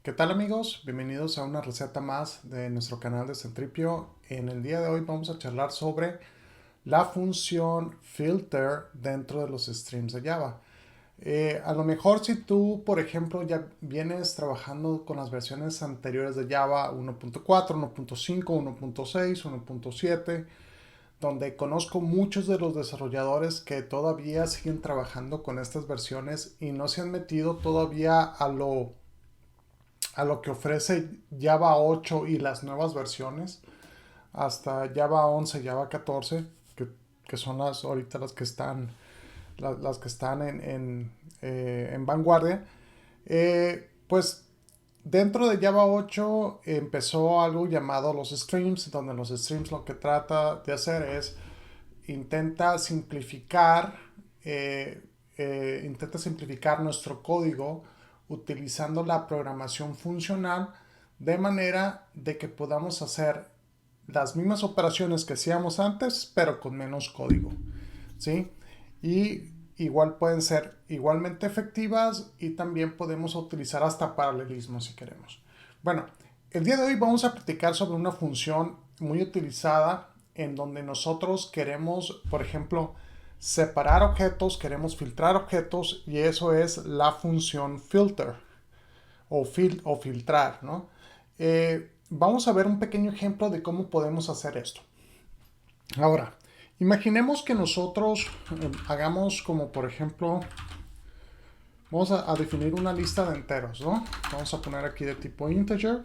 ¿Qué tal amigos? Bienvenidos a una receta más de nuestro canal de Centripio. En el día de hoy vamos a charlar sobre la función filter dentro de los streams de Java. A lo mejor si tú, por ejemplo, ya vienes trabajando con las versiones anteriores de Java 1.4, 1.5, 1.6, 1.7, donde conozco muchos de los desarrolladores que todavía siguen trabajando con estas versiones y no se han metido todavía a lo que ofrece Java 8 y las nuevas versiones, hasta Java 11, Java 14, que son las ahorita las que están en vanguardia. Pues dentro de Java 8 empezó algo llamado los streams, donde los streams lo que trata de hacer es intenta simplificar, intenta simplificar nuestro código utilizando la programación funcional de manera de que podamos hacer las mismas operaciones que hacíamos antes, pero con menos código, ¿sí? Y igual pueden ser igualmente efectivas y también podemos utilizar hasta paralelismo si queremos. Bueno, el día de hoy vamos a platicar sobre una función muy utilizada en donde nosotros queremos, por ejemplo, separar objetos, queremos filtrar objetos y eso es la función filter o filtrar, ¿no? Vamos a ver un pequeño ejemplo de cómo podemos hacer esto. Ahora, imaginemos que nosotros hagamos como por ejemplo, vamos a definir una lista de enteros, ¿no? Vamos a poner aquí de tipo integer.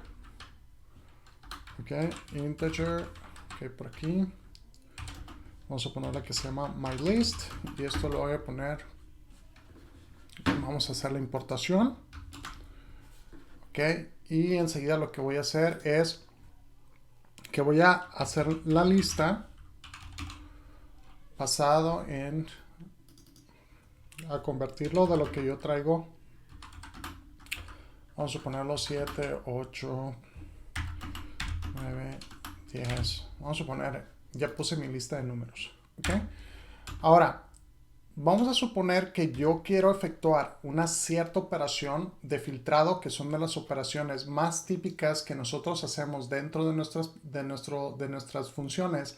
Ok, integer, ok, por aquí. Vamos a poner la que se llama myList y esto lo voy a poner, vamos a hacer la importación. Ok, y enseguida lo que voy a hacer es que voy a hacer la lista basado en a convertirlo de lo que yo traigo. Vamos a ponerlo 7, 8, 9, 10. Vamos a poner, ya puse mi lista de números. ¿Ok? Ahora, vamos a suponer que yo quiero efectuar una cierta operación de filtrado, que son de las operaciones más típicas que nosotros hacemos dentro de nuestras funciones,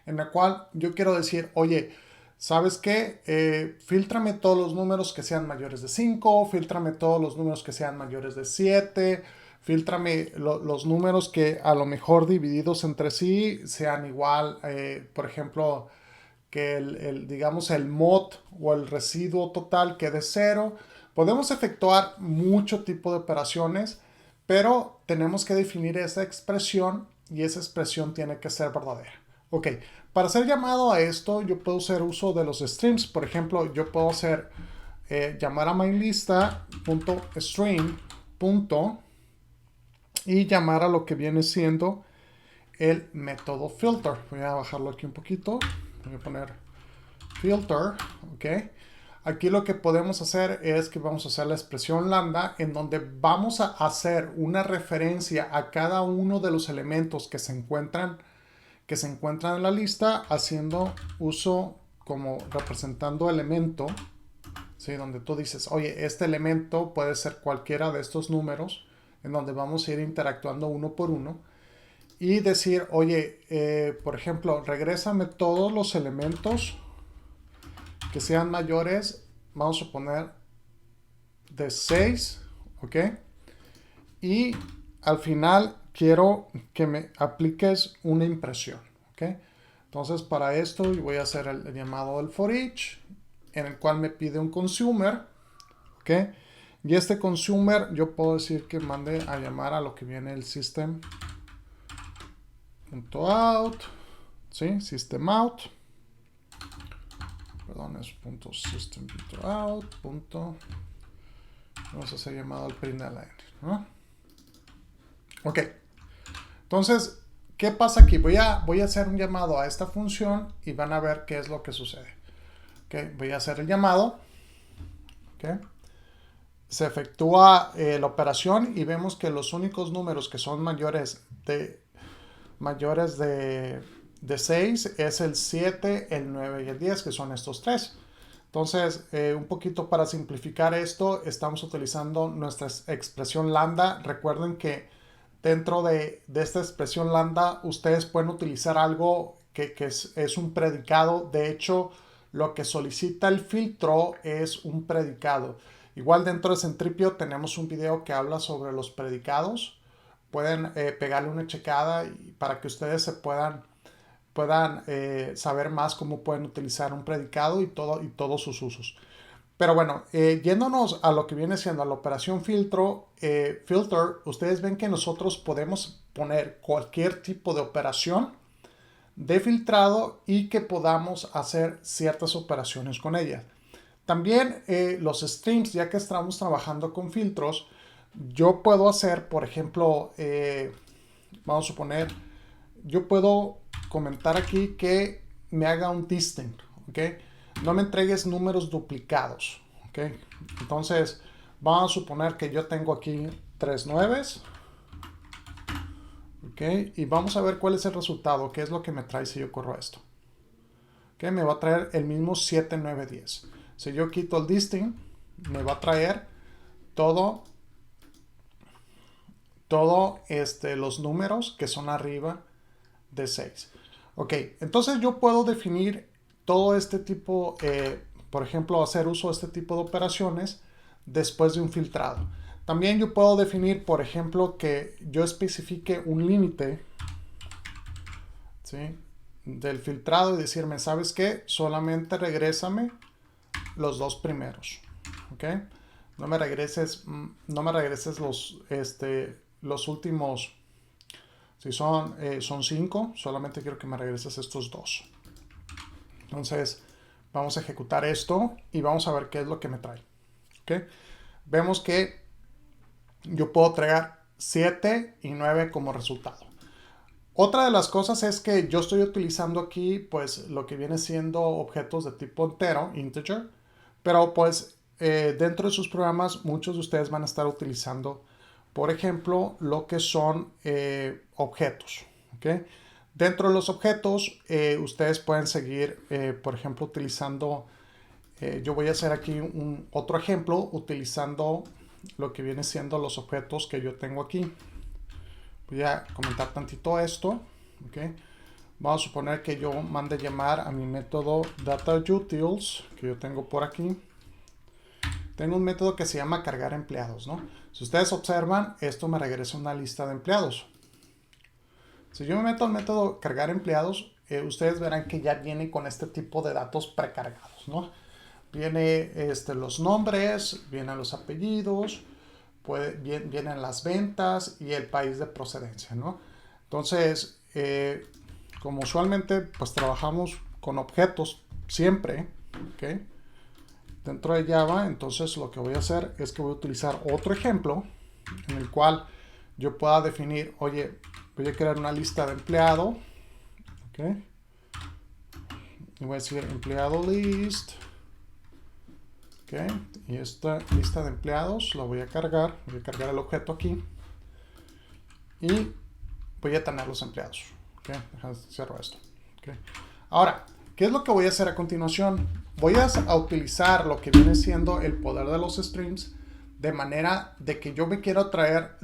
en la cual yo quiero decir, oye, ¿sabes qué? Fíltrame todos los números que sean mayores de 5, fíltrame todos los números que sean mayores de 7, fíltrame los números que a lo mejor divididos entre sí sean igual, por ejemplo, que digamos, el mod o el residuo total quede cero. Podemos efectuar mucho tipo de operaciones, pero tenemos que definir esa expresión y esa expresión tiene que ser verdadera. Ok, para hacer llamado a esto, yo puedo hacer uso de los streams. Por ejemplo, yo puedo hacer llamar a mylista.stream y llamar a lo que viene siendo el método filter. Voy a bajarlo aquí un poquito. Voy a poner filter, ¿ok? Aquí lo que podemos hacer es que vamos a hacer la expresión lambda en donde vamos a hacer una referencia a cada uno de los elementos que se encuentran en la lista, haciendo uso como representando elemento, ¿sí? Donde tú dices, oye, este elemento puede ser cualquiera de estos números, en donde vamos a ir interactuando uno por uno y decir, oye, por ejemplo, regrésame todos los elementos que sean mayores, vamos a poner de 6, ¿ok? Y al final quiero que me apliques una impresión, ¿ok? Entonces para esto voy a hacer el llamado del for each, en el cual me pide un consumer, ¿ok? Y este consumer yo puedo decir que mande a llamar a lo que viene el system.out, ¿sí? Systemout. Perdón, es .system.out. Vamos a hacer llamado al println, ¿no? Ok. Entonces, ¿qué pasa aquí? Voy a hacer un llamado a esta función y van a ver qué es lo que sucede. Okay. Voy a hacer el llamado. Okay. Se efectúa la operación y vemos que los únicos números que son mayores de 6 es el 7, el 9 y el 10, que son estos tres. Entonces, un poquito para simplificar esto, estamos utilizando nuestra expresión lambda. Recuerden que dentro de esta expresión lambda, ustedes pueden utilizar algo que es un predicado. De hecho, lo que solicita el filtro es un predicado. Igual dentro de Centripio tenemos un video que habla sobre los predicados. Pueden pegarle una checada para que ustedes se puedan saber más cómo pueden utilizar un predicado y todos sus usos. Pero bueno, yéndonos a lo que viene siendo la operación filter, ustedes ven que nosotros podemos poner cualquier tipo de operación de filtrado y que podamos hacer ciertas operaciones con ella. También los streams, ya que estamos trabajando con filtros, yo puedo hacer, por ejemplo, vamos a suponer, yo puedo comentar aquí que me haga un distinct, ¿ok? No me entregues números duplicados, ¿ok? Entonces, vamos a suponer que yo tengo aquí 3 nueves, ¿ok? Y vamos a ver cuál es el resultado, qué es lo que me trae si yo corro esto. ¿Ok? Me va a traer el mismo 7, 9, 10. Si yo quito el distinct, me va a traer todo los números que son arriba de 6. Ok, entonces yo puedo definir todo este tipo, por ejemplo, hacer uso de este tipo de operaciones después de un filtrado. También yo puedo definir, por ejemplo, que yo especifique un límite, ¿sí?, del filtrado y decirme, ¿sabes qué? Solamente regrésame los dos primeros, ¿ok? No me regreses los últimos. Si son 5, solamente quiero que me regreses estos dos. Entonces, vamos a ejecutar esto y vamos a ver qué es lo que me trae. ¿Okay? Vemos que yo puedo traer 7 y 9 como resultado. Otra de las cosas es que yo estoy utilizando aquí, pues, lo que viene siendo objetos de tipo entero, integer, pero pues dentro de sus programas muchos de ustedes van a estar utilizando, por ejemplo, lo que son objetos. ¿Okay? Dentro de los objetos, ustedes pueden seguir, por ejemplo, utilizando, yo voy a hacer aquí otro ejemplo, utilizando lo que viene siendo los objetos que yo tengo aquí. Voy a comentar tantito esto. ¿Okay? Vamos a suponer que yo mande llamar a mi método dataUtils, que yo tengo por aquí. Tengo un método que se llama cargar empleados, ¿no? Si ustedes observan, esto me regresa una lista de empleados. Si yo me meto al método cargar empleados, ustedes verán que ya viene con este tipo de datos precargados, ¿no? Viene los nombres, vienen los apellidos, vienen las ventas y el país de procedencia, ¿no? Entonces, como usualmente pues trabajamos con objetos siempre, ¿ok? Dentro de Java, entonces lo que voy a hacer es que voy a utilizar otro ejemplo en el cual yo pueda definir, oye, voy a crear una lista de empleado, ¿ok? Y voy a decir empleado list, ¿ok? Y esta lista de empleados la voy a cargar el objeto aquí y voy a tener los empleados, ¿ok? Cierro esto, ¿ok? Ahora, ¿qué es lo que voy a hacer a continuación? Voy a utilizar lo que viene siendo el poder de los streams de manera de que yo me quiero traer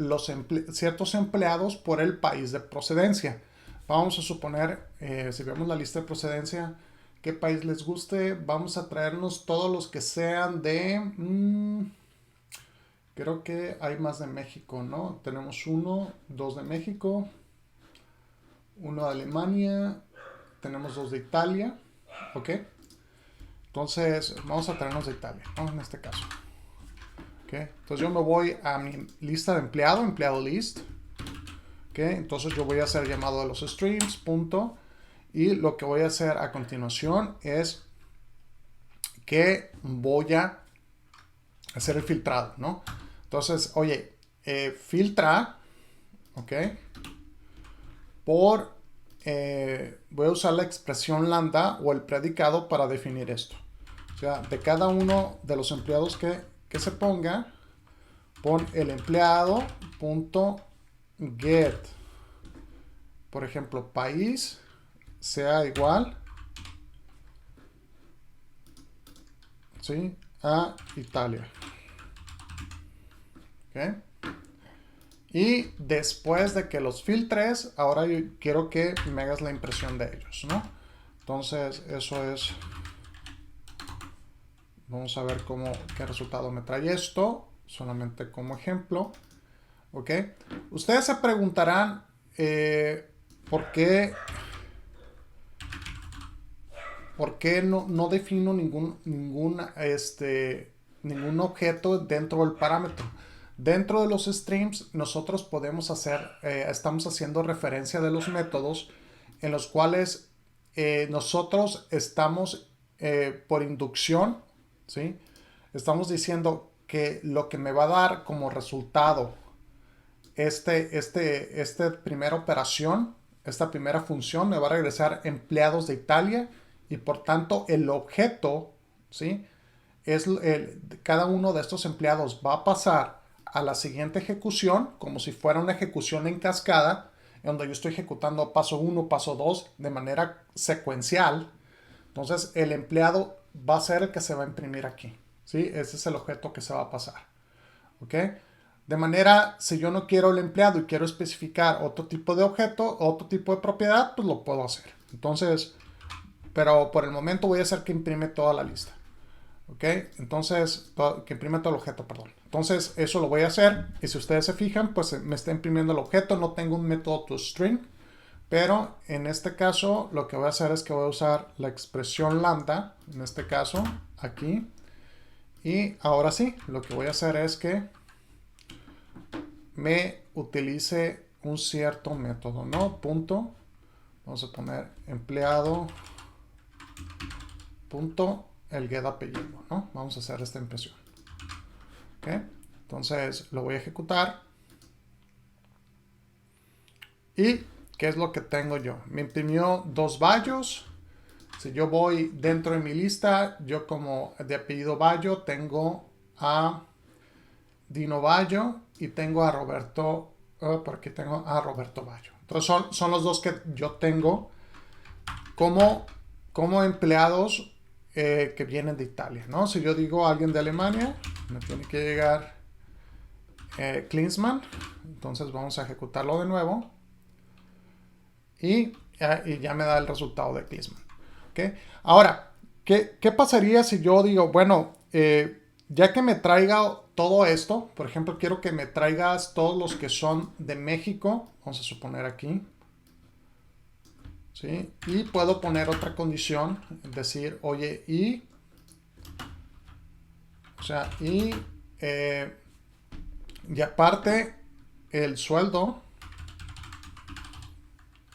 ciertos empleados por el país de procedencia. Vamos a suponer, si vemos la lista de procedencia, qué país les guste, vamos a traernos todos los que sean de... creo que hay más de México, ¿no? Tenemos 2 de México, 1 de Alemania, tenemos 2 de Italia, ¿ok? Entonces, vamos a traernos de Italia, ¿no? En este caso. ¿Okay? Entonces yo me voy a mi lista de empleado list. ¿Okay? Entonces yo voy a hacer llamado de los streams, punto. Y lo que voy a hacer a continuación es que voy a hacer el filtrado, ¿no? Entonces, oye, filtra, ¿ok? Voy a usar la expresión lambda o el predicado para definir esto. O sea, de cada uno de los empleados que se ponga, pon el empleado punto get, por ejemplo, país sea igual ¿sí? A Italia. ¿Ok? Y después de que los filtres, ahora yo quiero que me hagas la impresión de ellos, ¿no? Entonces, eso es... Vamos a ver qué resultado me trae esto, solamente como ejemplo. ¿Ok? Ustedes se preguntarán por qué no defino ningún objeto dentro del parámetro. Dentro de los streams nosotros podemos hacer, estamos haciendo referencia de los métodos en los cuales nosotros estamos por inducción, ¿sí? Estamos diciendo que lo que me va a dar como resultado esta primera operación, esta primera función me va a regresar empleados de Italia y por tanto el objeto, ¿sí? Cada uno de estos empleados va a pasar a la siguiente ejecución como si fuera una ejecución en cascada, en donde yo estoy ejecutando paso 1, paso 2 de manera secuencial. Entonces el empleado va a ser el que se va a imprimir aquí, ¿sí? Ese es el objeto que se va a pasar, ¿ok? De manera, si yo no quiero el empleado y quiero especificar otro tipo de objeto, otro tipo de propiedad, pues lo puedo hacer. Entonces, pero por el momento voy a hacer que imprime toda la lista. ¿Ok? Entonces, que imprime todo el objeto, perdón. Entonces, eso lo voy a hacer. Y si ustedes se fijan, pues me está imprimiendo el objeto. No tengo un método toString. Pero en este caso, lo que voy a hacer es que voy a usar la expresión lambda. En este caso, aquí. Y ahora sí, lo que voy a hacer es que me utilice un cierto método, ¿no? Punto. Vamos a poner empleado. Punto el get apellido, ¿no? Vamos a hacer esta impresión. ¿Ok? Entonces lo voy a ejecutar. ¿Y qué es lo que tengo yo? Me imprimió 2 Bayos. Si yo voy dentro de mi lista, yo como de apellido Bayo tengo a Dino Bayo y tengo a Roberto, por aquí tengo a Roberto Bayo. Entonces son los dos que yo tengo como empleados que vienen de Italia, ¿no? Si yo digo a alguien de Alemania, me tiene que llegar Klinsmann. Entonces vamos a ejecutarlo de nuevo. Y ya me da el resultado de Klinsmann. ¿Okay? Ahora, ¿qué pasaría si yo digo, bueno, ya que me traiga todo esto, por ejemplo, quiero que me traigas todos los que son de México, vamos a suponer aquí, ¿sí? Y puedo poner otra condición, decir, oye, y aparte el sueldo,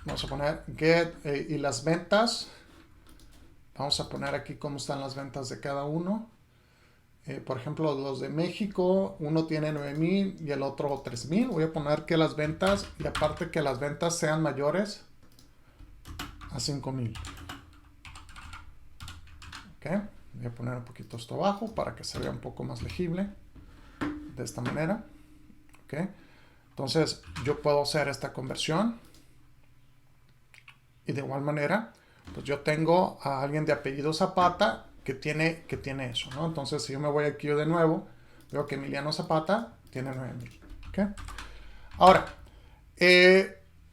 vamos a poner get y las ventas, vamos a poner aquí cómo están las ventas de cada uno. Por ejemplo, los de México, uno tiene 9,000 y el otro 3,000. Voy a poner que las ventas, y aparte que las ventas sean mayores a 5,000. Ok, voy a poner un poquito esto abajo para que se vea un poco más legible. De esta manera. Ok, entonces yo puedo hacer esta conversión. Y de igual manera, pues yo tengo a alguien de apellido Zapata que tiene eso, ¿no? Entonces, si yo me voy aquí de nuevo, veo que Emiliano Zapata tiene 9,000. ¿Okay? Ahora,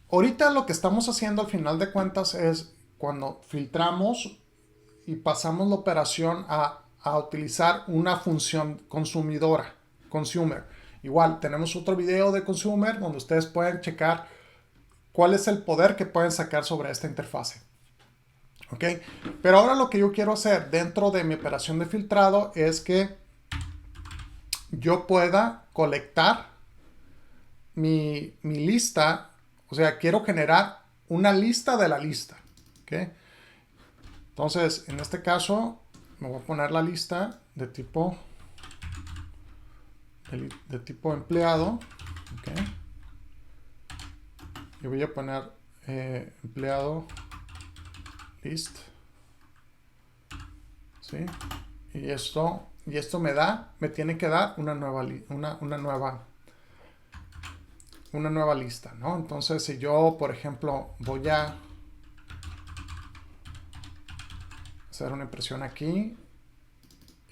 ahorita lo que estamos haciendo al final de cuentas es cuando filtramos y pasamos la operación a utilizar una función consumidora, consumer. Igual, tenemos otro video de consumer donde ustedes pueden checar cuál es el poder que pueden sacar sobre esta interfase. ¿Ok? Pero ahora lo que yo quiero hacer dentro de mi operación de filtrado es que yo pueda colectar mi lista. O sea, quiero generar una lista de la lista. ¿Ok? Entonces, en este caso, me voy a poner la lista de tipo empleado. ¿Ok? Yo voy a poner empleado list. ¿Sí? Y esto me tiene que dar una nueva lista, ¿no? Entonces, si yo, por ejemplo, voy a hacer una impresión aquí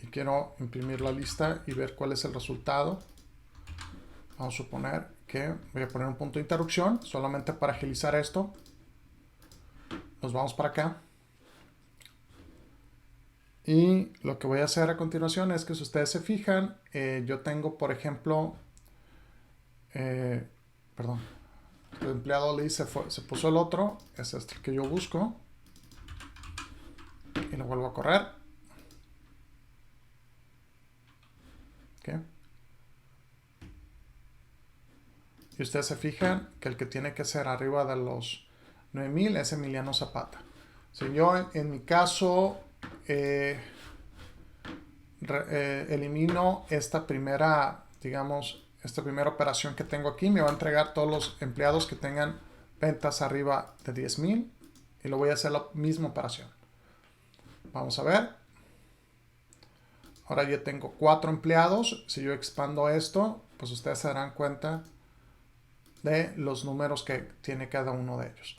y quiero imprimir la lista y ver cuál es el resultado. Vamos a suponer que voy a poner un punto de interrupción solamente para agilizar esto. Nos vamos para acá. Y lo que voy a hacer a continuación es que si ustedes se fijan, yo tengo, por ejemplo, perdón, el empleado Lee se puso el otro, es este que yo busco. Y lo vuelvo a correr. Okay. Y ustedes se fijan que el que tiene que ser arriba de los 9000 es Emiliano Zapata. Si yo en mi caso elimino esta primera, digamos, esta primera operación que tengo aquí, me va a entregar todos los empleados que tengan ventas arriba de 10,000 y lo voy a hacer la misma operación. Vamos a ver. Ahora yo tengo 4 empleados. Si yo expando esto, pues ustedes se darán cuenta de los números que tiene cada uno de ellos.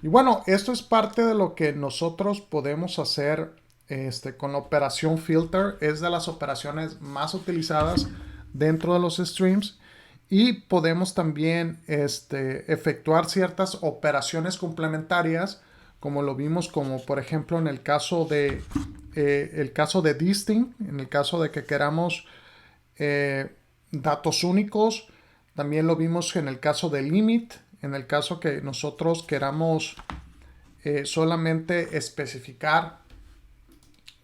Y bueno, esto es parte de lo que nosotros podemos hacer con la operación filter. Es de las operaciones más utilizadas dentro de los streams. Y podemos también efectuar ciertas operaciones complementarias, como lo vimos, como por ejemplo en el caso de distinct, en el caso de que queramos datos únicos. También lo vimos en el caso de limit, en el caso que nosotros queramos solamente especificar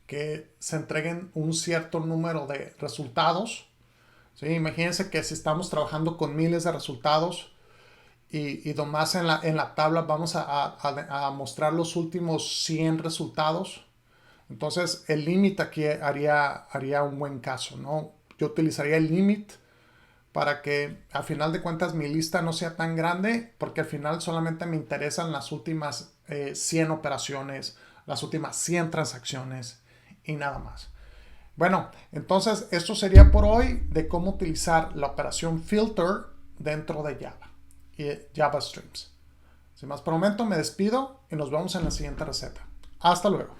que se entreguen un cierto número de resultados. ¿Sí? Imagínense que si estamos trabajando con miles de resultados y nomás en la tabla vamos a mostrar los últimos 100 resultados. Entonces el límite aquí haría un buen caso, ¿no? Yo utilizaría el límite para que al final de cuentas mi lista no sea tan grande, porque al final solamente me interesan las últimas 100 operaciones, las últimas 100 transacciones y nada más. Bueno, entonces esto sería por hoy de cómo utilizar la operación filter dentro de Java y Java Streams. Sin más por el momento me despido y nos vemos en la siguiente receta. Hasta luego.